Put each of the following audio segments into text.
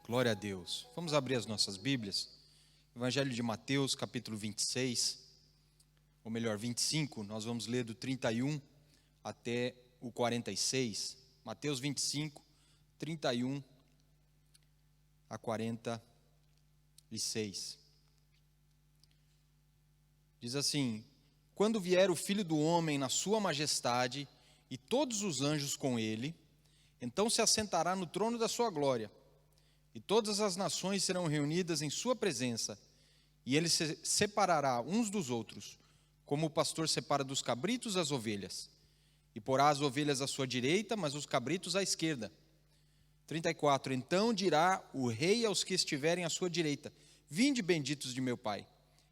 Glória a Deus. Vamos abrir as nossas Bíblias. Evangelho de Mateus, capítulo 26, ou melhor, 25. Nós vamos ler do 31 até o 46. Mateus 25, 31 a 46. Diz assim: Quando vier o Filho do Homem na sua majestade e todos os anjos com ele, então se assentará no trono da sua glória. E todas as nações serão reunidas em sua presença, e ele se separará uns dos outros, como o pastor separa dos cabritos as ovelhas. E porá as ovelhas à sua direita, mas os cabritos à esquerda. 34. Então dirá o rei aos que estiverem à sua direita: Vinde, benditos de meu Pai,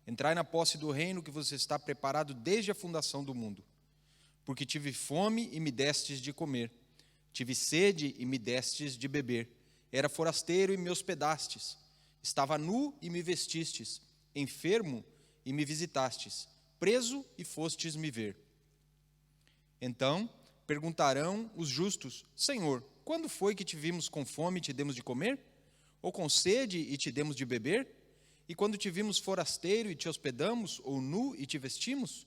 entrai na posse do reino que vos está preparado desde a fundação do mundo. Porque tive fome e me destes de comer, tive sede e me destes de beber, era forasteiro e me hospedastes, estava nu e me vestistes, enfermo e me visitastes, preso e fostes me ver. Então perguntarão os justos: Senhor, quando foi que te vimos com fome e te demos de comer? Ou com sede e te demos de beber? E quando te vimos forasteiro e te hospedamos, ou nu e te vestimos?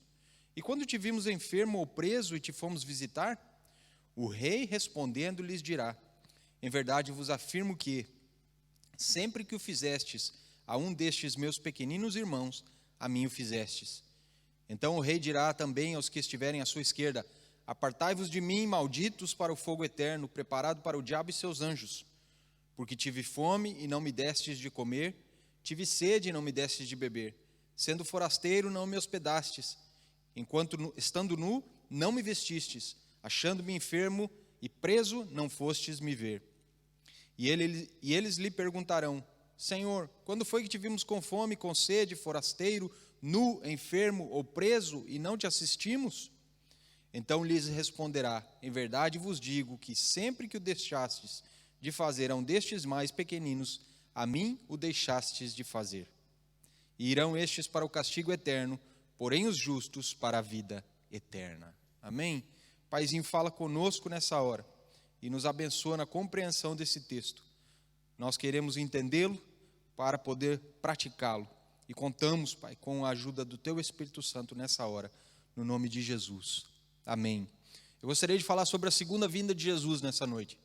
E quando te vimos enfermo ou preso e te fomos visitar? O rei respondendo lhes dirá: Em verdade vos afirmo que, sempre que o fizestes a um destes meus pequeninos irmãos, a mim o fizestes. Então o rei dirá também aos que estiverem à sua esquerda: Apartai-vos de mim, malditos, para o fogo eterno, preparado para o diabo e seus anjos. Porque tive fome e não me destes de comer, tive sede e não me destes de beber, sendo forasteiro não me hospedastes, enquanto estando nu não me vestistes, achando-me enfermo e preso não fostes me ver. E eles lhe perguntarão: Senhor, quando foi que te vimos com fome, com sede, forasteiro, nu, enfermo ou preso, e não te assistimos? Então lhes responderá: Em verdade vos digo que sempre que o deixastes de fazer a um destes mais pequeninos, a mim o deixastes de fazer. E irão estes para o castigo eterno, porém os justos para a vida eterna. Amém? Paizinho, fala conosco nessa hora e nos abençoa na compreensão desse texto. Nós queremos entendê-lo para poder praticá-lo. E contamos, Pai, com a ajuda do Teu Espírito Santo nessa hora, no nome de Jesus. Amém. Eu gostaria de falar sobre a segunda vinda de Jesus nessa noite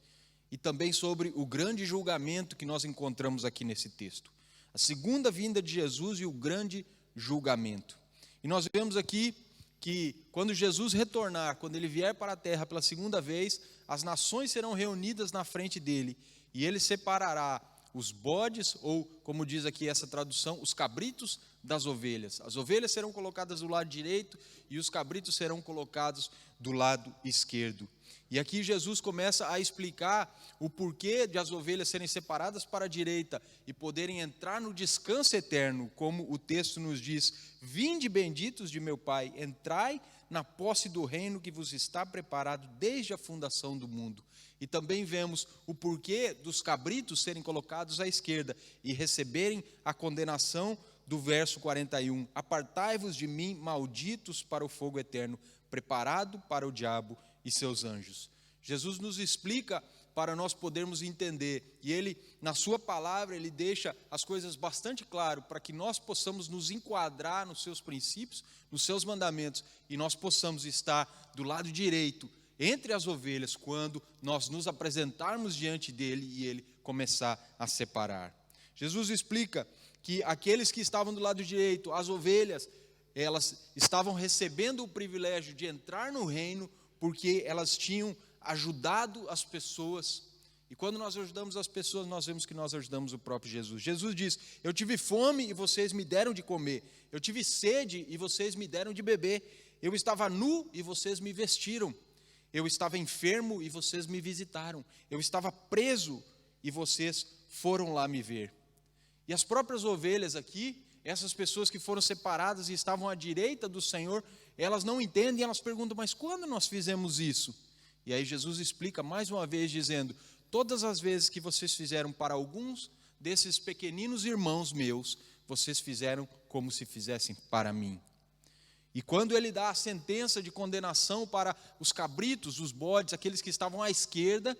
e também sobre o grande julgamento que nós encontramos aqui nesse texto. A segunda vinda de Jesus e o grande julgamento. E nós vemos aqui que quando Jesus retornar, quando ele vier para a terra pela segunda vez, as nações serão reunidas na frente dele e ele separará os bodes, ou como diz aqui essa tradução, os cabritos das ovelhas. As ovelhas serão colocadas do lado direito e os cabritos serão colocados do lado esquerdo. E aqui Jesus começa a explicar o porquê de as ovelhas serem separadas para a direita e poderem entrar no descanso eterno, como o texto nos diz: Vinde, benditos de meu Pai, entrai na posse do reino que vos está preparado desde a fundação do mundo. E também vemos o porquê dos cabritos serem colocados à esquerda e receberem a condenação do verso 41. Apartai-vos de mim, malditos, para o fogo eterno, preparado para o diabo e seus anjos. Jesus nos explica para nós podermos entender, e ele, na sua palavra, ele deixa as coisas bastante claras para que nós possamos nos enquadrar nos seus princípios, nos seus mandamentos, e nós possamos estar do lado direito, entre as ovelhas, quando nós nos apresentarmos diante dele e ele começar a separar. Jesus explica que aqueles que estavam do lado direito, as ovelhas, elas estavam recebendo o privilégio de entrar no reino, porque elas tinham ajudado as pessoas. E quando nós ajudamos as pessoas, nós vemos que nós ajudamos o próprio Jesus. Jesus diz: Eu tive fome e vocês me deram de comer. Eu tive sede e vocês me deram de beber. Eu estava nu e vocês me vestiram. Eu estava enfermo e vocês me visitaram. Eu estava preso e vocês foram lá me ver. E as próprias ovelhas aqui, essas pessoas que foram separadas e estavam à direita do Senhor, elas não entendem, elas perguntam: mas quando nós fizemos isso? E aí Jesus explica mais uma vez dizendo: todas as vezes que vocês fizeram para alguns desses pequeninos irmãos meus, vocês fizeram como se fizessem para mim. E quando ele dá a sentença de condenação para os cabritos, os bodes, aqueles que estavam à esquerda,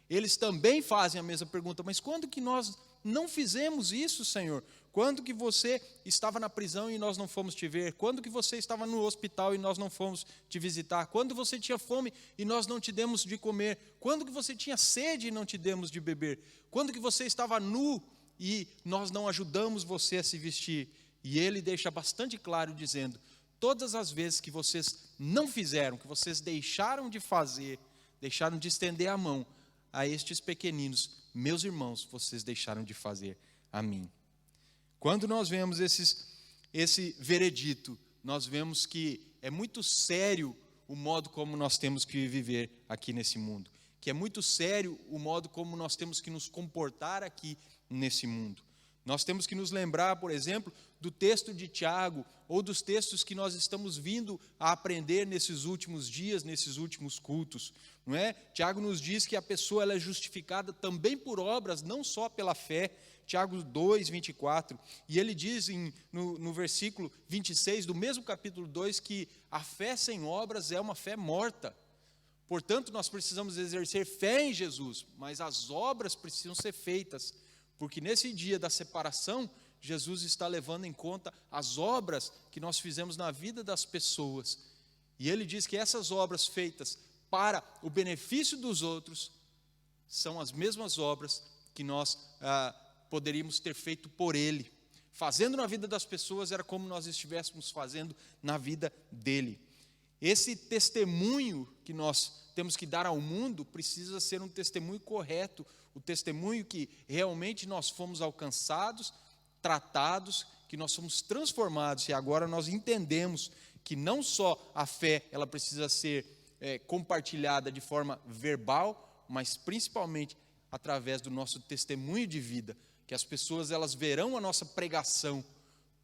eles também fazem a mesma pergunta: mas quando que nós não fizemos isso, Senhor? Quando que você estava na prisão e nós não fomos te ver? Quando que você estava no hospital e nós não fomos te visitar? Quando você tinha fome e nós não te demos de comer? Quando que você tinha sede e não te demos de beber? Quando que você estava nu e nós não ajudamos você a se vestir? E ele deixa bastante claro dizendo: todas as vezes que vocês não fizeram, que vocês deixaram de fazer, deixaram de estender a mão a estes pequeninos, meus irmãos, vocês deixaram de fazer a mim. Quando nós vemos esse veredito, nós vemos que é muito sério o modo como nós temos que viver aqui nesse mundo, que é muito sério o modo como nós temos que nos comportar aqui nesse mundo. Nós temos que nos lembrar, por exemplo, do texto de Tiago, ou dos textos que nós estamos vindo a aprender nesses últimos dias, nesses últimos cultos, não é? Tiago nos diz que a pessoa ela é justificada também por obras, não só pela fé. Tiago 2, 24, e ele diz no versículo 26 do mesmo capítulo 2 que a fé sem obras é uma fé morta. Portanto, nós precisamos exercer fé em Jesus, mas as obras precisam ser feitas, porque nesse dia da separação, Jesus está levando em conta as obras que nós fizemos na vida das pessoas. E ele diz que essas obras feitas para o benefício dos outros são as mesmas obras que nós poderíamos ter feito por ele. Fazendo na vida das pessoas era como nós estivéssemos fazendo na vida dele. Esse testemunho que nós temos que dar ao mundo precisa ser um testemunho correto, o testemunho que realmente nós fomos alcançados, tratados, que nós somos transformados, e agora nós entendemos que não só a fé ela precisa ser compartilhada de forma verbal, mas principalmente através do nosso testemunho de vida, que as pessoas elas verão a nossa pregação.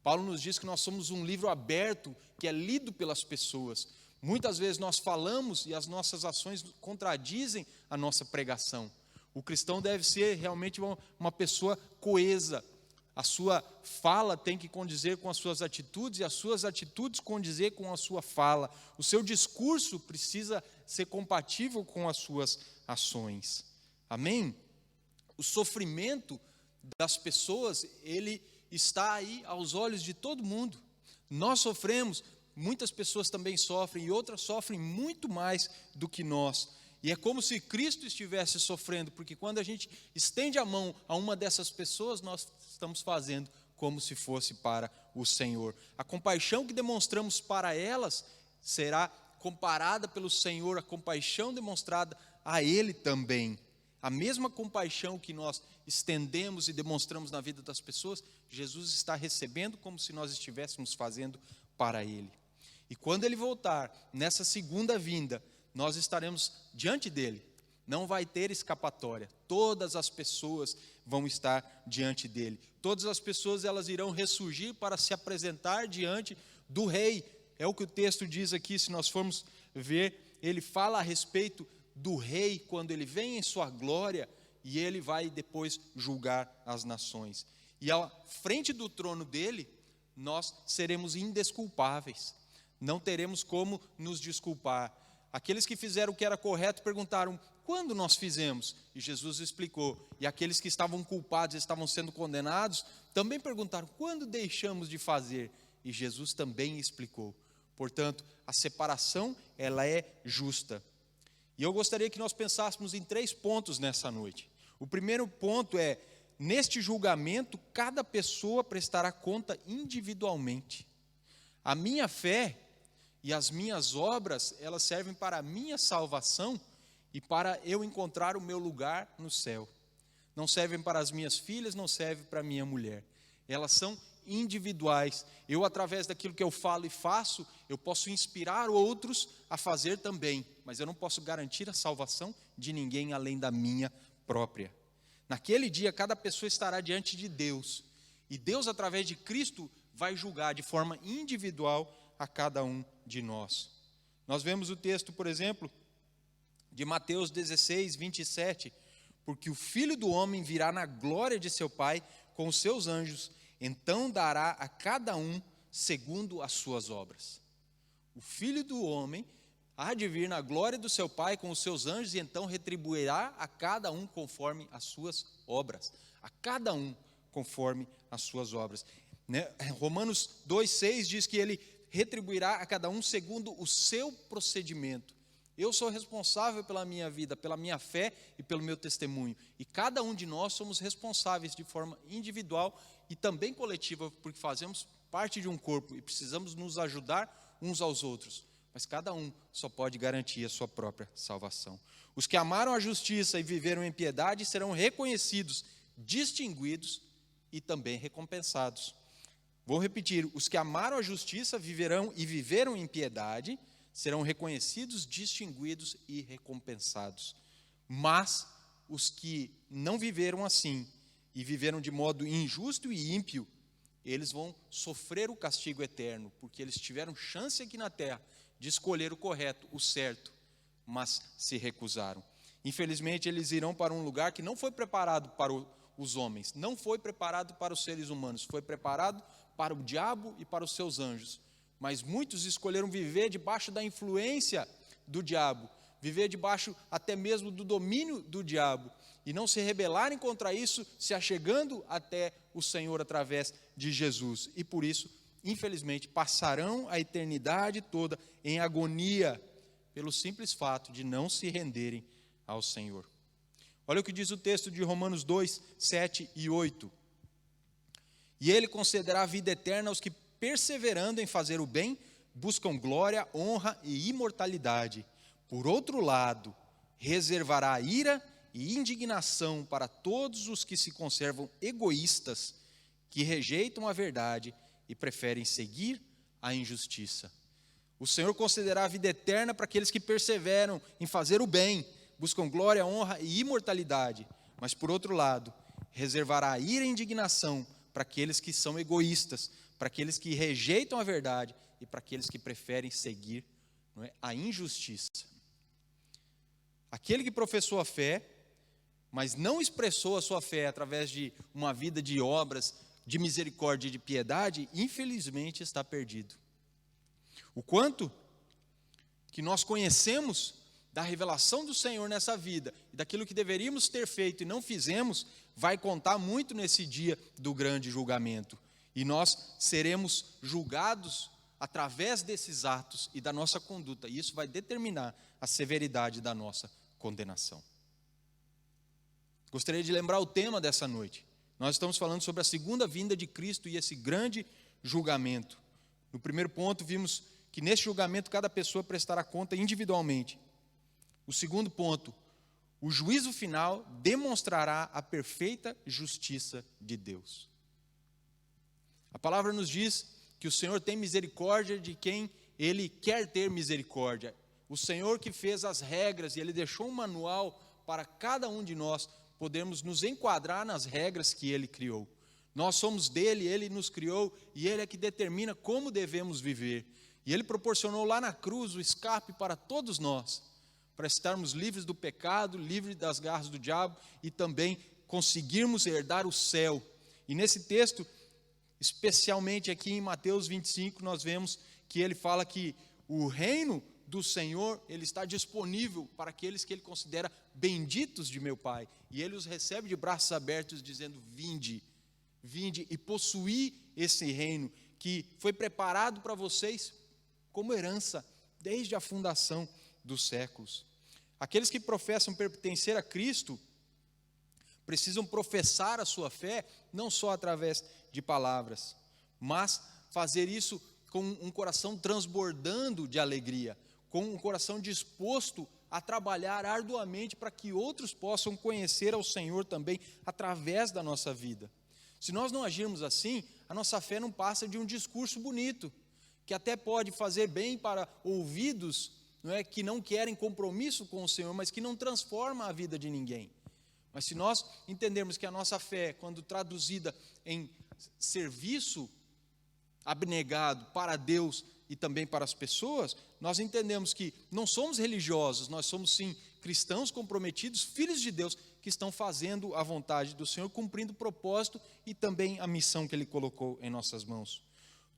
Paulo nos diz que nós somos um livro aberto, que é lido pelas pessoas. Muitas vezes nós falamos e as nossas ações contradizem a nossa pregação. O cristão deve ser realmente uma pessoa coesa. A sua fala tem que condizer com as suas atitudes e as suas atitudes condizer com a sua fala. O seu discurso precisa ser compatível com as suas ações. Amém? O sofrimento das pessoas, ele está aí aos olhos de todo mundo. Nós sofremos, muitas pessoas também sofrem e outras sofrem muito mais do que nós. E é como se Cristo estivesse sofrendo, porque quando a gente estende a mão a uma dessas pessoas, nós estamos fazendo como se fosse para o Senhor. A compaixão que demonstramos para elas será comparada pelo Senhor, a compaixão demonstrada a Ele também. A mesma compaixão que nós estendemos e demonstramos na vida das pessoas, Jesus está recebendo como se nós estivéssemos fazendo para Ele. E quando Ele voltar, nessa segunda vinda, nós estaremos diante dEle. Não vai ter escapatória. Todas as pessoas vão estar diante dEle. Todas as pessoas elas irão ressurgir para se apresentar diante do Rei. É o que o texto diz aqui, se nós formos ver, ele fala a respeito do Rei, quando ele vem em sua glória, e ele vai depois julgar as nações. E à frente do trono dele, nós seremos indesculpáveis. Não teremos como nos desculpar. Aqueles que fizeram o que era correto perguntaram: quando nós fizemos? E Jesus explicou. E aqueles que estavam culpados, estavam sendo condenados, também perguntaram: quando deixamos de fazer? E Jesus também explicou. Portanto, a separação, ela é justa. E eu gostaria que nós pensássemos em 3 pontos nessa noite. O primeiro ponto é: neste julgamento, cada pessoa prestará conta individualmente. A minha fé e as minhas obras, elas servem para a minha salvação e para eu encontrar o meu lugar no céu. Não servem para as minhas filhas, não servem para a minha mulher. Elas são individuais. Eu, através daquilo que eu falo e faço, eu posso inspirar outros a fazer também, mas eu não posso garantir a salvação de ninguém além da minha própria. Naquele dia, cada pessoa estará diante de Deus, e Deus, através de Cristo, vai julgar de forma individual a cada um de nós. Nós vemos o texto, por exemplo, de Mateus 16, 27, porque o Filho do Homem virá na glória de seu Pai com os seus anjos, então dará a cada um segundo as suas obras. O Filho do Homem, há de vir na glória do seu Pai com os seus anjos, e então retribuirá a cada um conforme as suas obras. A cada um conforme as suas obras. Romanos 2,6 diz que ele retribuirá a cada um segundo o seu procedimento. Eu sou responsável pela minha vida, pela minha fé e pelo meu testemunho. E cada um de nós somos responsáveis de forma individual e também coletiva, porque fazemos parte de um corpo e precisamos nos ajudar uns aos outros. Mas cada um só pode garantir a sua própria salvação. Os que amaram a justiça e viveram em piedade serão reconhecidos, distinguidos e também recompensados. Vou repetir: os que amaram a justiça viveram em piedade serão reconhecidos, distinguidos e recompensados. Mas os que não viveram assim e viveram de modo injusto e ímpio, eles vão sofrer o castigo eterno, porque eles tiveram chance aqui na terra de escolher o correto, o certo, mas se recusaram. Infelizmente, eles irão para um lugar que não foi preparado para os homens, não foi preparado para os seres humanos, foi preparado para o diabo e para os seus anjos. Mas muitos escolheram viver debaixo da influência do diabo, viver debaixo até mesmo do domínio do diabo, e não se rebelarem contra isso, se achegando até o Senhor através de Jesus. E por isso, infelizmente, passarão a eternidade toda em agonia, pelo simples fato de não se renderem ao Senhor. Olha o que diz o texto de Romanos 2, 7 e 8. E ele concederá a vida eterna aos que, perseverando em fazer o bem, buscam glória, honra e imortalidade. Por outro lado, reservará ira e indignação para todos os que se conservam egoístas, que rejeitam a verdade e preferem seguir a injustiça. O Senhor concederá a vida eterna para aqueles que perseveram em fazer o bem, buscam glória, honra e imortalidade. Mas, por outro lado, reservará ira e indignação para aqueles que são egoístas, para aqueles que rejeitam a verdade e para aqueles que preferem seguir, a injustiça. Aquele que professou a fé, mas não expressou a sua fé através de uma vida de obras, de misericórdia e de piedade, infelizmente está perdido. O quanto que nós conhecemos da revelação do Senhor nessa vida, e daquilo que deveríamos ter feito e não fizemos, vai contar muito nesse dia do grande julgamento. E nós seremos julgados através desses atos e da nossa conduta. E isso vai determinar a severidade da nossa condenação. Gostaria de lembrar o tema dessa noite. Nós estamos falando sobre a segunda vinda de Cristo e esse grande julgamento. No primeiro ponto, vimos que nesse julgamento cada pessoa prestará conta individualmente. O segundo ponto, o juízo final demonstrará a perfeita justiça de Deus. A palavra nos diz que o Senhor tem misericórdia de quem Ele quer ter misericórdia. O Senhor que fez as regras e Ele deixou um manual para cada um de nós podermos nos enquadrar nas regras que Ele criou. Nós somos dele, Ele nos criou e Ele é que determina como devemos viver. E Ele proporcionou lá na cruz o escape para todos nós, para estarmos livres do pecado, livres das garras do diabo e também conseguirmos herdar o céu. E nesse texto, especialmente aqui em Mateus 25, nós vemos que ele fala que o reino do Senhor, ele está disponível para aqueles que ele considera benditos de meu Pai. E ele os recebe de braços abertos, dizendo: vinde, vinde e possuí esse reino que foi preparado para vocês como herança desde a fundação dos séculos. Aqueles que professam pertencer a Cristo precisam professar a sua fé não só através de palavras, mas fazer isso com um coração transbordando de alegria, com um coração disposto a trabalhar arduamente para que outros possam conhecer ao Senhor também através da nossa vida. Se nós não agirmos assim, a nossa fé não passa de um discurso bonito, que até pode fazer bem para ouvidos, que não querem compromisso com o Senhor, mas que não transforma a vida de ninguém. Mas se nós entendermos que a nossa fé, quando traduzida em serviço abnegado para Deus e também para as pessoas, nós entendemos que não somos religiosos, nós somos sim cristãos comprometidos, filhos de Deus, que estão fazendo a vontade do Senhor, cumprindo o propósito e também a missão que Ele colocou em nossas mãos.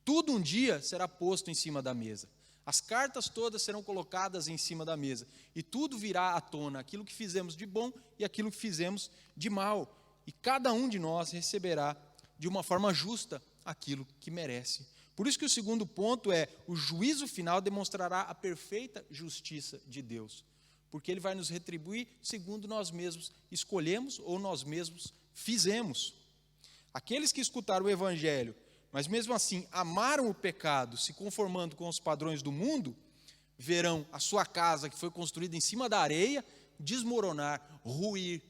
Tudo um dia será posto em cima da mesa. As cartas todas serão colocadas em cima da mesa. E tudo virá à tona, aquilo que fizemos de bom e aquilo que fizemos de mal. E cada um de nós receberá de uma forma justa aquilo que merece. Por isso que o segundo ponto é: o juízo final demonstrará a perfeita justiça de Deus. Porque Ele vai nos retribuir segundo nós mesmos escolhemos ou nós mesmos fizemos. Aqueles que escutaram o Evangelho, mas mesmo assim amaram o pecado, se conformando com os padrões do mundo, verão a sua casa, que foi construída em cima da areia, desmoronar, ruir.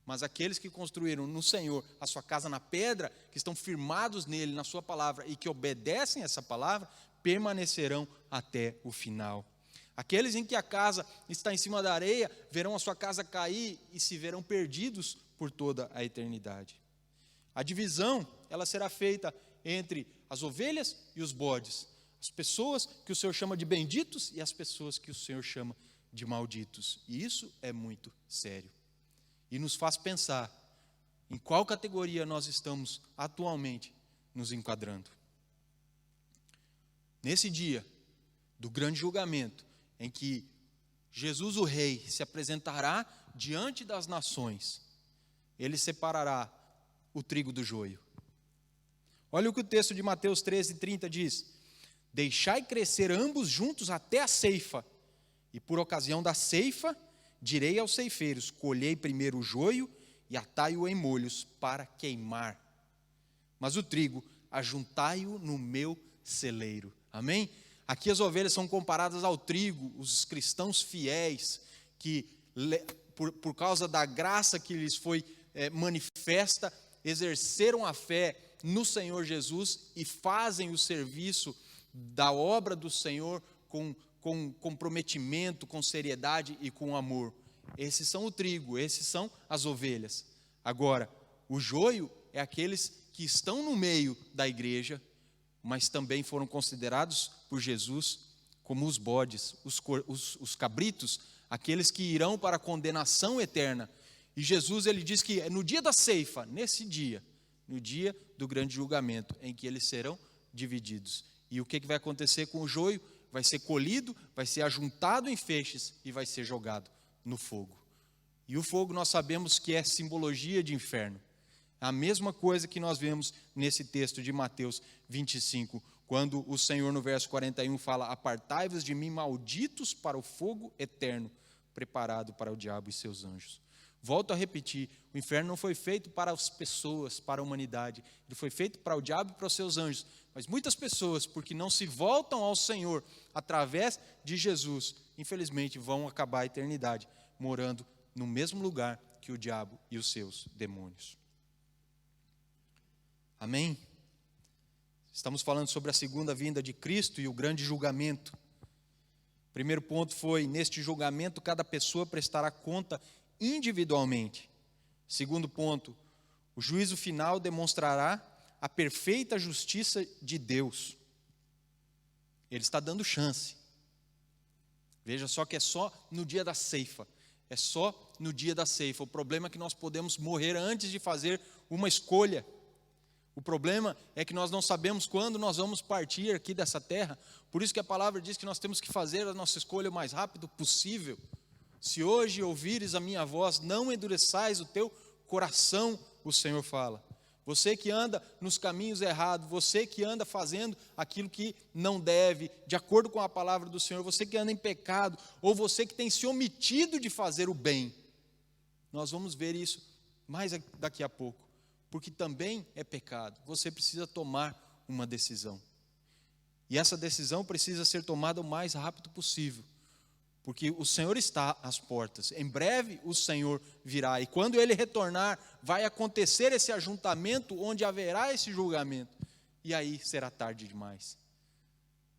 Mas aqueles que construíram no Senhor a sua casa na pedra, que estão firmados nele, na sua palavra, e que obedecem essa palavra, permanecerão até o final. Aqueles em que a casa está em cima da areia, verão a sua casa cair e se verão perdidos por toda a eternidade. A divisão, ela será feita entre as ovelhas e os bodes, as pessoas que o Senhor chama de benditos e as pessoas que o Senhor chama de malditos. E isso é muito sério. E nos faz pensar em qual categoria nós estamos atualmente nos enquadrando. Nesse dia do grande julgamento, em que Jesus o Rei se apresentará diante das nações, Ele separará o trigo do joio. Olha o que o texto de Mateus 13:30 diz: deixai crescer ambos juntos até a ceifa, e por ocasião da ceifa, direi aos ceifeiros: colhei primeiro o joio e atai-o em molhos para queimar, mas o trigo ajuntai-o no meu celeiro. Amém? Aqui as ovelhas são comparadas ao trigo, os cristãos fiéis, que por causa da graça que lhes foi manifesta, exerceram a fé no Senhor Jesus e fazem o serviço da obra do Senhor com comprometimento, com seriedade e com amor. Esses são o trigo, esses são as ovelhas. Agora, o joio é aqueles que estão no meio da igreja, mas também foram considerados por Jesus como os bodes, os cabritos, aqueles que irão para a condenação eterna. E Jesus, ele diz que no dia da ceifa, nesse dia, no dia do grande julgamento, em que eles serão divididos. E o que vai acontecer com o joio? Vai ser colhido, vai ser ajuntado em feixes e vai ser jogado no fogo. E o fogo nós sabemos que é simbologia de inferno. A mesma coisa que nós vemos nesse texto de Mateus 25, quando o Senhor no verso 41 fala: apartai-vos de mim, malditos, para o fogo eterno, preparado para o diabo e seus anjos. Volto a repetir, o inferno não foi feito para as pessoas, para a humanidade, ele foi feito para o diabo e para os seus anjos. Mas muitas pessoas, porque não se voltam ao Senhor através de Jesus, infelizmente vão acabar a eternidade morando no mesmo lugar que o diabo e os seus demônios. Amém? Estamos falando sobre a segunda vinda de Cristo e o grande julgamento. Primeiro ponto foi: neste julgamento cada pessoa prestará conta individualmente. Segundo ponto, o juízo final demonstrará a perfeita justiça de Deus. Ele está dando chance. Veja só que é só no dia da ceifa. É só no dia da ceifa. O problema é que nós podemos morrer antes de fazer uma escolha. O problema é que nós não sabemos quando nós vamos partir aqui dessa terra. Por isso que a palavra diz que nós temos que fazer a nossa escolha o mais rápido possível. Se hoje ouvires a minha voz, não endureçais o teu coração, o Senhor fala. Você que anda nos caminhos errados, você que anda fazendo aquilo que não deve, de acordo com a palavra do Senhor, você que anda em pecado, ou você que tem se omitido de fazer o bem. Nós vamos ver isso mais daqui a pouco, porque também é pecado. Você precisa tomar uma decisão. E essa decisão precisa ser tomada o mais rápido possível, porque o Senhor está às portas. Em breve o Senhor virá, e quando Ele retornar, vai acontecer esse ajuntamento, onde haverá esse julgamento, e aí será tarde demais.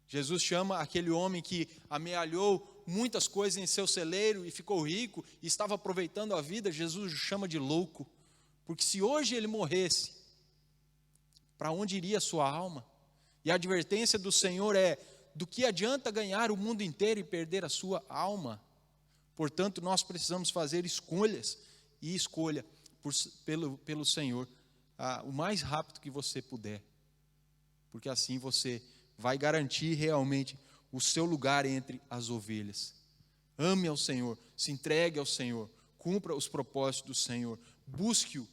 Jesus chama aquele homem que amealhou muitas coisas em seu celeiro e ficou rico, e estava aproveitando a vida. Jesus o chama de louco, porque se hoje ele morresse, para onde iria a sua alma? E a advertência do Senhor é: do que adianta ganhar o mundo inteiro e perder a sua alma? Portanto, nós precisamos fazer escolhas, e escolha pelo Senhor o mais rápido que você puder, porque assim você vai garantir realmente o seu lugar entre as ovelhas. Ame ao Senhor, se entregue ao Senhor, cumpra os propósitos do Senhor, busque-o,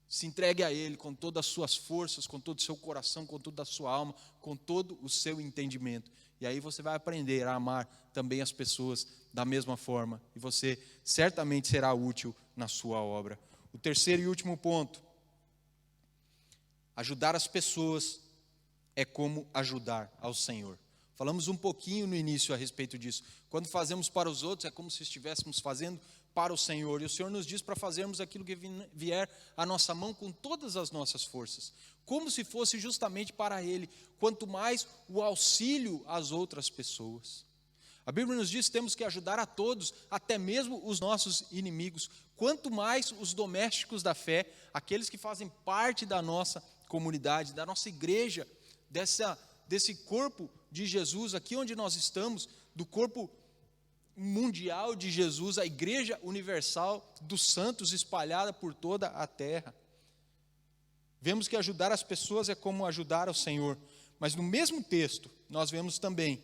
se entregue a Ele com todas as suas forças, com todo o seu coração, com toda a sua alma, com todo o seu entendimento. E aí você vai aprender a amar também as pessoas da mesma forma, e você certamente será útil na sua obra. O terceiro e último ponto: ajudar as pessoas é como ajudar ao Senhor. Falamos um pouquinho no início a respeito disso. Quando fazemos para os outros, é como se estivéssemos fazendo para o Senhor. E o Senhor nos diz para fazermos aquilo que vier à nossa mão com todas as nossas forças, como se fosse justamente para Ele, quanto mais o auxílio às outras pessoas. A Bíblia nos diz que temos que ajudar a todos, até mesmo os nossos inimigos, quanto mais os domésticos da fé, aqueles que fazem parte da nossa comunidade, da nossa igreja, desse corpo de Jesus, aqui onde nós estamos, do corpo mundial de Jesus, a igreja universal dos santos espalhada por toda a terra. Vemos que ajudar as pessoas é como ajudar ao Senhor, mas no mesmo texto nós vemos também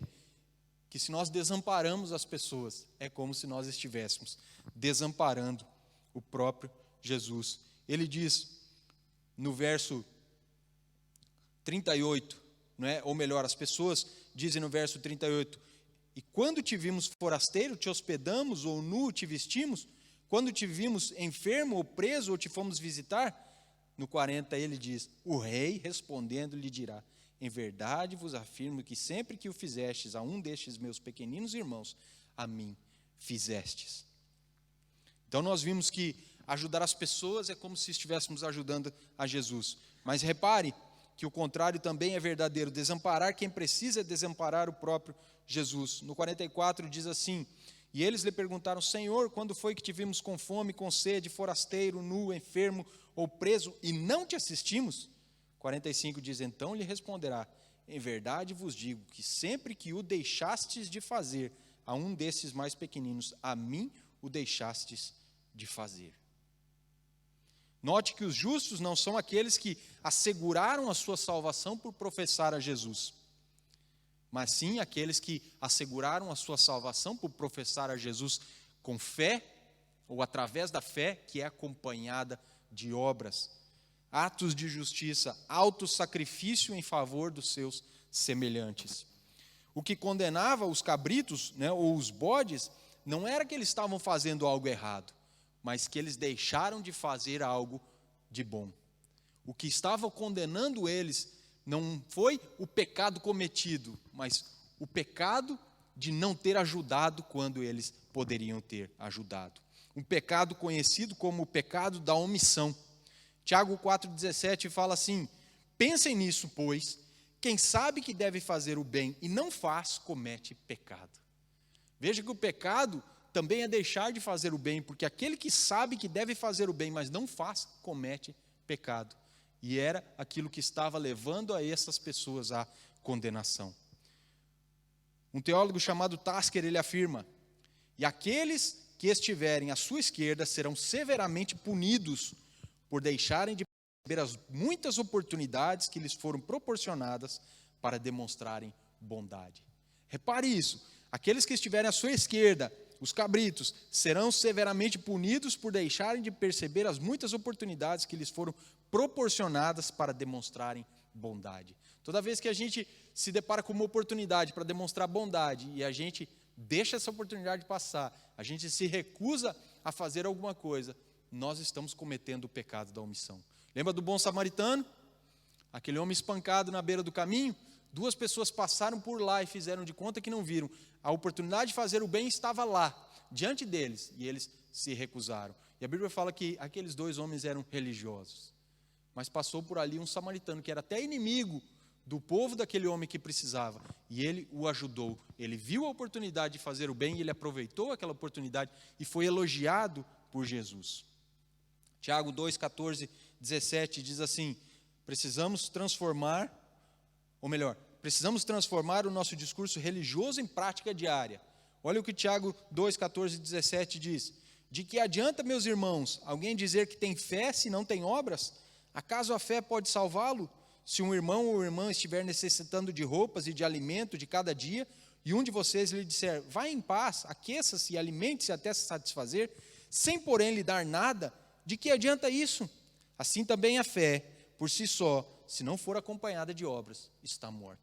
que se nós desamparamos as pessoas, é como se nós estivéssemos desamparando o próprio Jesus. Ele diz no verso 38, não é? Ou melhor, as pessoas dizem no verso 38: e quando te vimos forasteiro, te hospedamos, ou nu, te vestimos? Quando te vimos enfermo ou preso, ou te fomos visitar? No 40 ele diz: o rei respondendo lhe dirá: em verdade vos afirmo que sempre que o fizestes a um destes meus pequeninos irmãos, a mim fizestes. Então nós vimos que ajudar as pessoas é como se estivéssemos ajudando a Jesus. Mas repare que o contrário também é verdadeiro. Desamparar quem precisa é desamparar o próprio Jesus. No 44 diz assim: e eles lhe perguntaram: Senhor, quando foi que te vimos com fome, com sede, forasteiro, nu, enfermo ou preso, e não te assistimos? 45 diz: então lhe responderá: em verdade vos digo que sempre que o deixastes de fazer a um desses mais pequeninos, a mim o deixastes de fazer. Note que os justos não são aqueles que asseguraram a sua salvação por professar a Jesus, mas sim aqueles que asseguraram a sua salvação por professar a Jesus com fé, ou através da fé que é acompanhada de obras, atos de justiça, autossacrifício em favor dos seus semelhantes. O que condenava os cabritos, né, ou os bodes, não era que eles estavam fazendo algo errado, mas que eles deixaram de fazer algo de bom. O que estava condenando eles não foi o pecado cometido, mas o pecado de não ter ajudado quando eles poderiam ter ajudado. Um pecado conhecido como o pecado da omissão. Tiago 4,17 fala assim: pensem nisso, pois, quem sabe que deve fazer o bem e não faz, comete pecado. Veja que o pecado também é deixar de fazer o bem, porque aquele que sabe que deve fazer o bem, mas não faz, comete pecado. E era aquilo que estava levando a essas pessoas à condenação. Um teólogo chamado Tasker, ele afirma: e aqueles que estiverem à sua esquerda serão severamente punidos por deixarem de perceber as muitas oportunidades que lhes foram proporcionadas para demonstrarem bondade. Repare isso: aqueles que estiverem à sua esquerda, os cabritos, serão severamente punidos por deixarem de perceber as muitas oportunidades que lhes foram proporcionadas para demonstrarem bondade. Toda vez que a gente se depara com uma oportunidade para demonstrar bondade e a gente deixa essa oportunidade passar, a gente se recusa a fazer alguma coisa, nós estamos cometendo o pecado da omissão. Lembra do bom samaritano? Aquele homem espancado na beira do caminho? 2 pessoas passaram por lá e fizeram de conta que não viram. A oportunidade de fazer o bem estava lá, diante deles, e eles se recusaram. E a Bíblia fala que aqueles 2 homens eram religiosos. Mas passou por ali um samaritano, que era até inimigo do povo daquele homem que precisava, e ele o ajudou. Ele viu a oportunidade de fazer o bem, e ele aproveitou aquela oportunidade e foi elogiado por Jesus. Tiago 2, 14, 17 diz assim: precisamos transformar o nosso discurso religioso em prática diária. Olha o que Tiago 2, 14 e 17 diz: de que adianta, meus irmãos, alguém dizer que tem fé se não tem obras? Acaso a fé pode salvá-lo? se um irmão ou irmã estiver necessitando de roupas e de alimento de cada dia, e um de vocês lhe disser, vá em paz, aqueça-se e alimente-se até se satisfazer, sem porém lhe dar nada, de que adianta isso? Assim também a fé, por si só, se não for acompanhada de obras, está morta.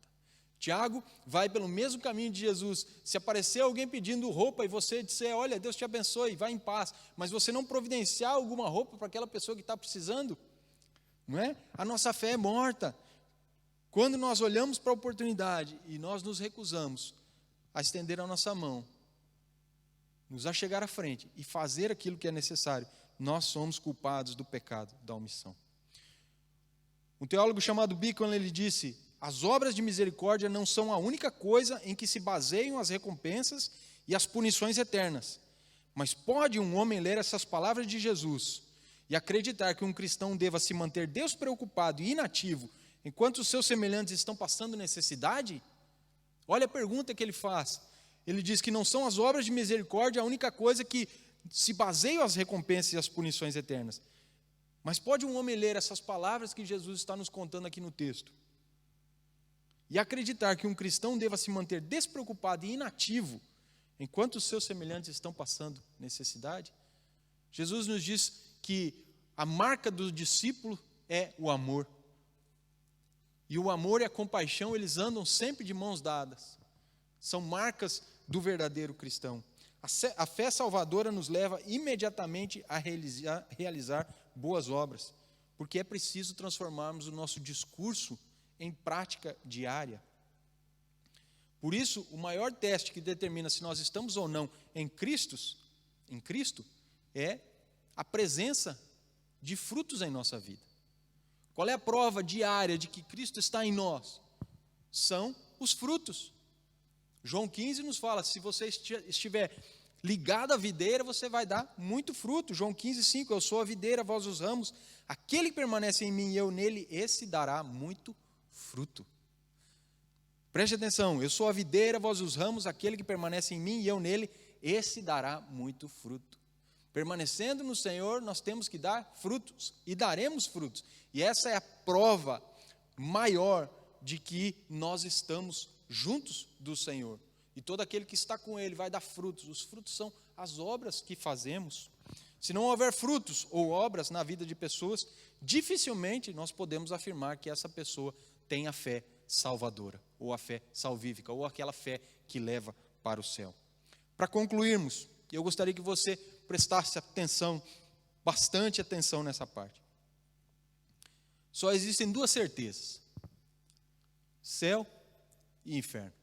Tiago vai pelo mesmo caminho de Jesus. Se aparecer alguém pedindo roupa e você disser, olha, Deus te abençoe, vá em paz, mas você não providenciar alguma roupa para aquela pessoa que está precisando, não é? A nossa fé é morta. Quando nós olhamos para a oportunidade e nós nos recusamos a estender a nossa mão, nos achegar à frente e fazer aquilo que é necessário, nós somos culpados do pecado da omissão. Um teólogo chamado Bicon, ele disse, as obras de misericórdia não são a única coisa em que se baseiam as recompensas e as punições eternas. Mas pode um homem ler essas palavras de Jesus e acreditar que um cristão deva se manter despreocupado e inativo enquanto os seus semelhantes estão passando necessidade? Olha a pergunta que ele faz. Ele diz que não são as obras de misericórdia a única coisa que se baseiam as recompensas e as punições eternas. Mas pode um homem ler essas palavras que Jesus está nos contando aqui no texto e acreditar que um cristão deva se manter despreocupado e inativo enquanto os seus semelhantes estão passando necessidade? Jesus nos diz que a marca do discípulo é o amor. E o amor e a compaixão, eles andam sempre de mãos dadas. São marcas do verdadeiro cristão. A fé salvadora nos leva imediatamente a realizar boas obras, porque é preciso transformarmos o nosso discurso em prática diária. Por isso, o maior teste que determina se nós estamos ou não em Cristo, é a presença de frutos em nossa vida. Qual é a prova diária de que Cristo está em nós? São os frutos. João 15 nos fala, se você estiver ligado à videira, você vai dar muito fruto. João 15, 5, eu sou a videira, vós os ramos. Aquele que permanece em mim e eu nele, esse dará muito fruto. Preste atenção, eu sou a videira, vós os ramos, aquele que permanece em mim e eu nele, esse dará muito fruto. Permanecendo no Senhor, nós temos que dar frutos, e daremos frutos. E essa é a prova maior de que nós estamos juntos do Senhor. E todo aquele que está com Ele vai dar frutos. Os frutos são as obras que fazemos. Se não houver frutos ou obras na vida de pessoas, dificilmente nós podemos afirmar que essa pessoa tem a fé salvadora, ou a fé salvífica, ou aquela fé que leva para o céu. Para concluirmos, eu gostaria que você prestasse atenção, bastante atenção nessa parte. Só existem duas certezas: céu e inferno.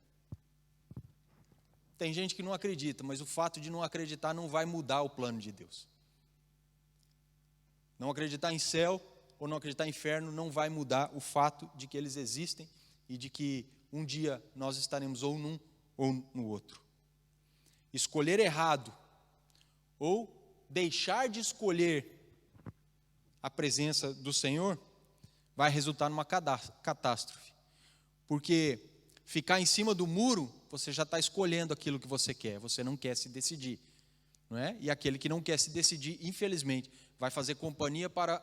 Tem gente que não acredita, mas o fato de não acreditar não vai mudar o plano de Deus. Não acreditar em céu ou não acreditar em inferno não vai mudar o fato de que eles existem e de que um dia nós estaremos ou num ou no outro. Escolher errado ou deixar de escolher a presença do Senhor vai resultar numa catástrofe. Porque ficar em cima do muro, você já está escolhendo aquilo que você quer, você não quer se decidir, não é? E aquele que não quer se decidir, infelizmente, vai fazer companhia para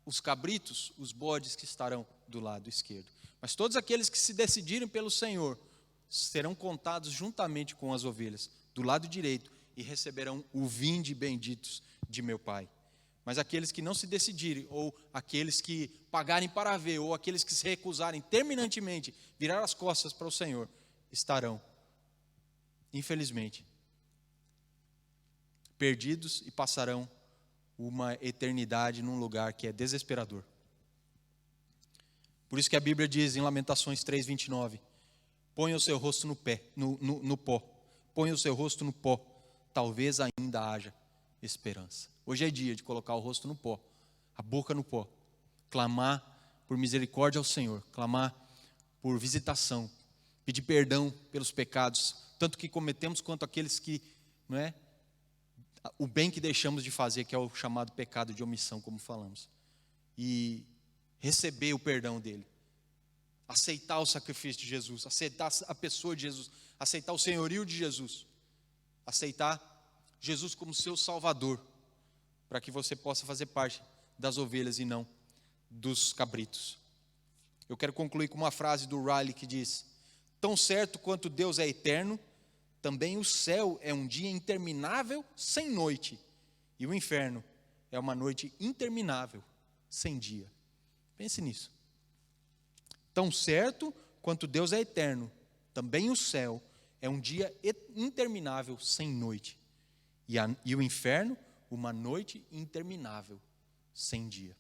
os cabritos, os bodes que estarão do lado esquerdo. Mas todos aqueles que se decidirem pelo Senhor serão contados juntamente com as ovelhas do lado direito e receberão o vinde benditos de meu Pai. Mas aqueles que não se decidirem, ou aqueles que pagarem para ver, ou aqueles que se recusarem terminantemente virar as costas para o Senhor, estarão, infelizmente, perdidos e passarão uma eternidade num lugar que é desesperador. Por isso que a Bíblia diz em Lamentações 3:29, ponha o seu rosto no pó, ponha o seu rosto no pó, talvez ainda haja esperança. Hoje é dia de colocar o rosto no pó, a boca no pó, clamar por misericórdia ao Senhor, clamar por visitação, pedir perdão pelos pecados, tanto que cometemos quanto aqueles que, não é, o bem que deixamos de fazer, que é o chamado pecado de omissão, como falamos, e receber o perdão dele, aceitar o sacrifício de Jesus, aceitar a pessoa de Jesus, aceitar o senhorio de Jesus, aceitar Jesus como seu Salvador, para que você possa fazer parte das ovelhas e não dos cabritos. Eu quero concluir com uma frase do Riley que diz: tão certo quanto Deus é eterno, também o céu é um dia interminável sem noite, e o inferno é uma noite interminável sem dia. Pense nisso. Tão certo quanto Deus é eterno, também o céu é um dia interminável sem noite, e o inferno, uma noite interminável sem dia.